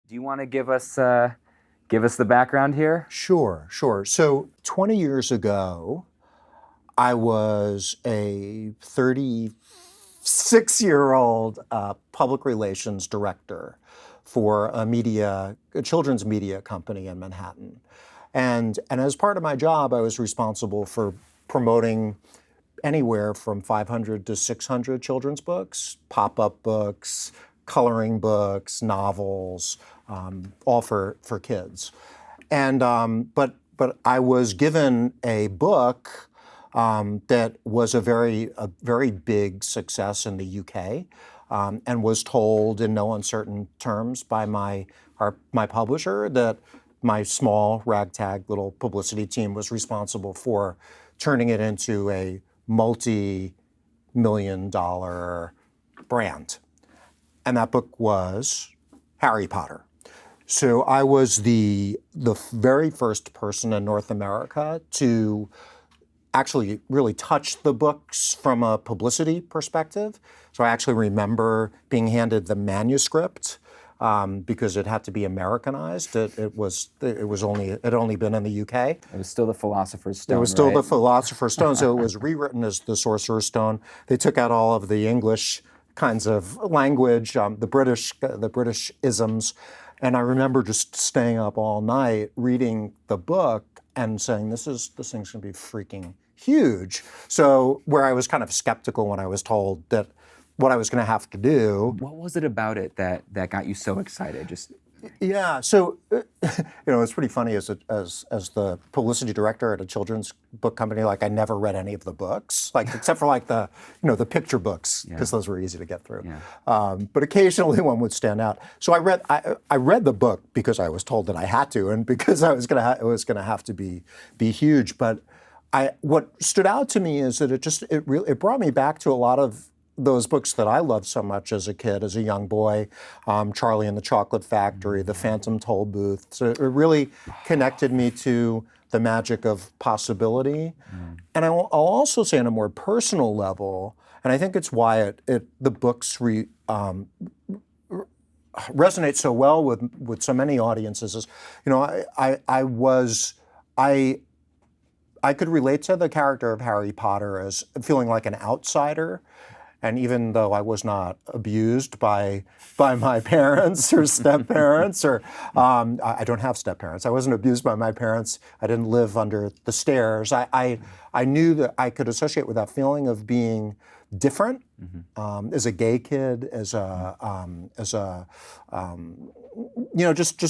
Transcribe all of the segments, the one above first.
Do you want to give us the background here? Sure. So 20 years ago, I was a 36-year-old public relations director for a children's media company in Manhattan. And as part of my job, I was responsible for promoting anywhere from 500 to 600 children's books, pop-up books, coloring books, novels, all for kids. And but I was given a book that was a very big success in the UK, and was told in no uncertain terms by my publisher that my small ragtag little publicity team was responsible for turning it into a multi-million-dollar brand. And that book was Harry Potter. So I was the very first person in North America to actually really touch the books from a publicity perspective. So I actually remember being handed the manuscript because it had to be Americanized. It had only been in the UK. It was still the Philosopher's Stone. It was still the Philosopher's Stone, so it was rewritten as the Sorcerer's Stone. They took out all of the English kinds of language, the British isms, and I remember just staying up all night reading the book and saying, this thing's gonna be freaking huge. So where I was kind of skeptical when I was told that what I was gonna have to do. What was it about it that got you so excited? Yeah, so it's pretty funny as the publicity director at a children's book company. Like I never read any of the books, like except for like the picture books because those were easy to get through. Yeah. But occasionally one would stand out. So I read the book because I was told that I had to, and because it was gonna have to be huge. But what stood out to me is that it brought me back to a lot of those books that I loved so much as a kid, as a young boy, Charlie and the Chocolate Factory, The Phantom Toll Booth. So it really connected me to the magic of possibility. And I'll also say on a more personal level, and I think it's why the books resonate so well with so many audiences is, I could relate to the character of Harry Potter as feeling like an outsider. And even though I was not abused by my parents or step-parents, or I don't have step-parents, I wasn't abused by my parents, I didn't live under the stairs, I knew that I could associate with that feeling of being different, as a gay kid, just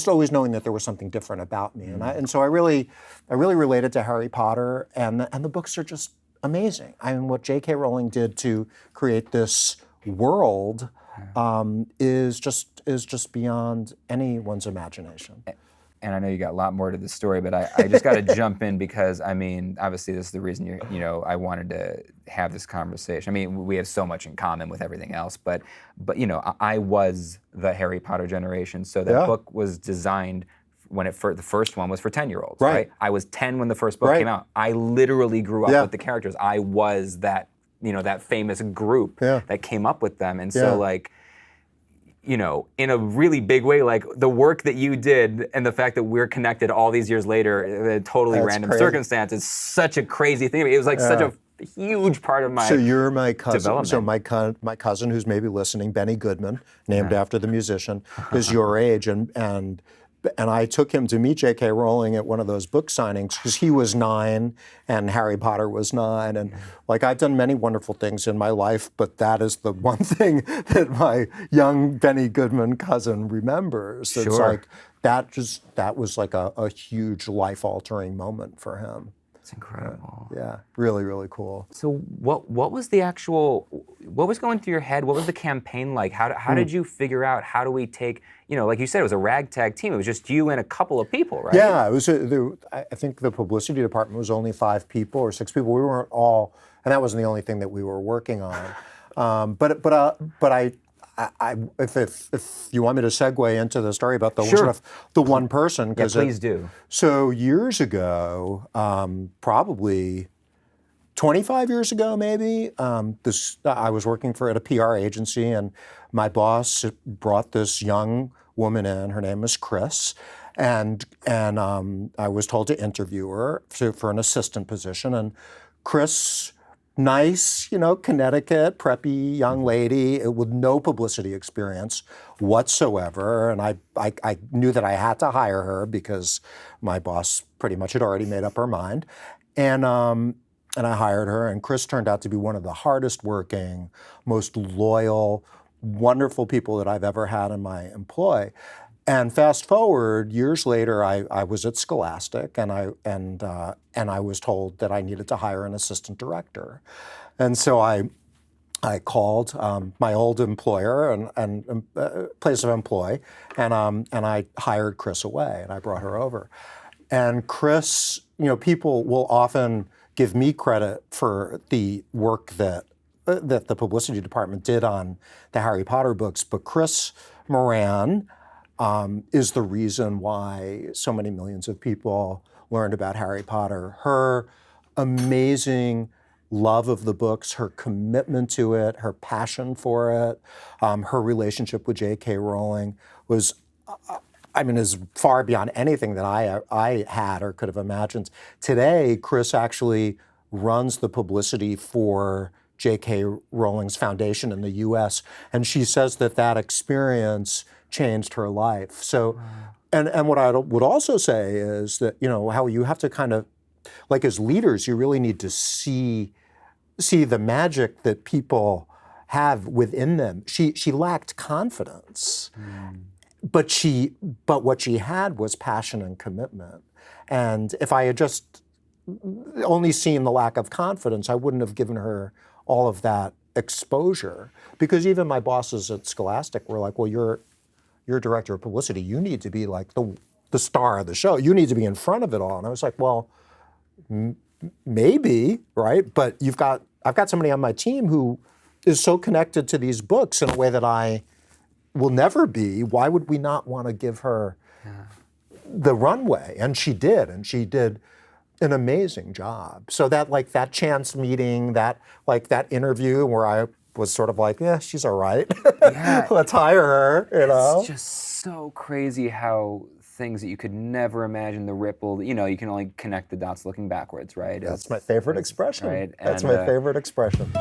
always knowing that there was something different about me. And so I really related to Harry Potter, and the books are just amazing. I mean, what J.K. Rowling did to create this world is just beyond anyone's imagination. And I know you got a lot more to the story, but I just got to jump in because, I mean, obviously this is the reason I wanted to have this conversation. I mean, we have so much in common with everything else, but I was the Harry Potter generation, so that book was designed when the first one was for 10-year-olds, right? I was 10 when the first book came out. I literally grew up with the characters. I was that, that famous group that came up with them. And so in a really big way, like the work that you did and the fact that we're connected all these years later in a totally random circumstance is such a crazy thing. It was like such a huge part of my So you're my cousin. development. So my cousin who's maybe listening, Benny Goodman, named after the musician, is your age, and I took him to meet J.K. Rowling at one of those book signings because he was 9 and Harry Potter was 9. And like I've done many wonderful things in my life, but that is the one thing that my young Benny Goodman cousin remembers. It's like that was like a huge life-altering moment for him. It's incredible. Yeah, really, really cool. So what was what was going through your head? What was the campaign like? How did you figure out, how do we take, like you said, it was a ragtag team. It was just you and a couple of people, right? Yeah, it was. I think the publicity department was only 5 people or 6 people. We weren't all, and that wasn't the only thing that we were working on. But if you want me to segue into the story about the one person, please do. So years ago, probably 25 years ago, maybe, I was working at a PR agency, and my boss brought this young woman in. Her name is Chris, and I was told to interview her for an assistant position. And Chris, nice, Connecticut, preppy young lady with no publicity experience whatsoever. And I knew that I had to hire her because my boss pretty much had already made up her mind. And I hired her, and Chris turned out to be one of the hardest working, most loyal, wonderful people that I've ever had in my employ. And fast forward, years later, I was at Scholastic, and I was told that I needed to hire an assistant director. And so I called my old employer and place of employ, and I hired Chris away, and I brought her over. And Chris, people will often give me credit for the work that the publicity department did on the Harry Potter books, but Chris Moran is the reason why so many millions of people learned about Harry Potter. Her amazing love of the books, her commitment to it, her passion for it, her relationship with J.K. Rowling was, is far beyond anything that I had or could have imagined. Today, Chris actually runs the publicity for J.K. Rowling's foundation in the U.S., and she says that experience changed her life. So, and what I would also say is that, how you have to kind of, like as leaders, you really need to see the magic that people have within them. She lacked confidence. But what she had was passion and commitment. And if I had just only seen the lack of confidence, I wouldn't have given her all of that exposure. Because even my bosses at Scholastic were like, well, you're director of publicity. You need to be like the star of the show. You need to be in front of it all. And I was like, well, maybe, right? But I've got somebody on my team who is so connected to these books in a way that I will never be. Why would we not want to give her the runway? And she did an amazing job. So that chance meeting, that interview where I was sort of like, yeah, she's all right. Yeah. Let's hire her, It's just so crazy how things that you could never imagine, the ripple, you can only connect the dots looking backwards, right? That's my favorite expression. Right? That's my favorite expression.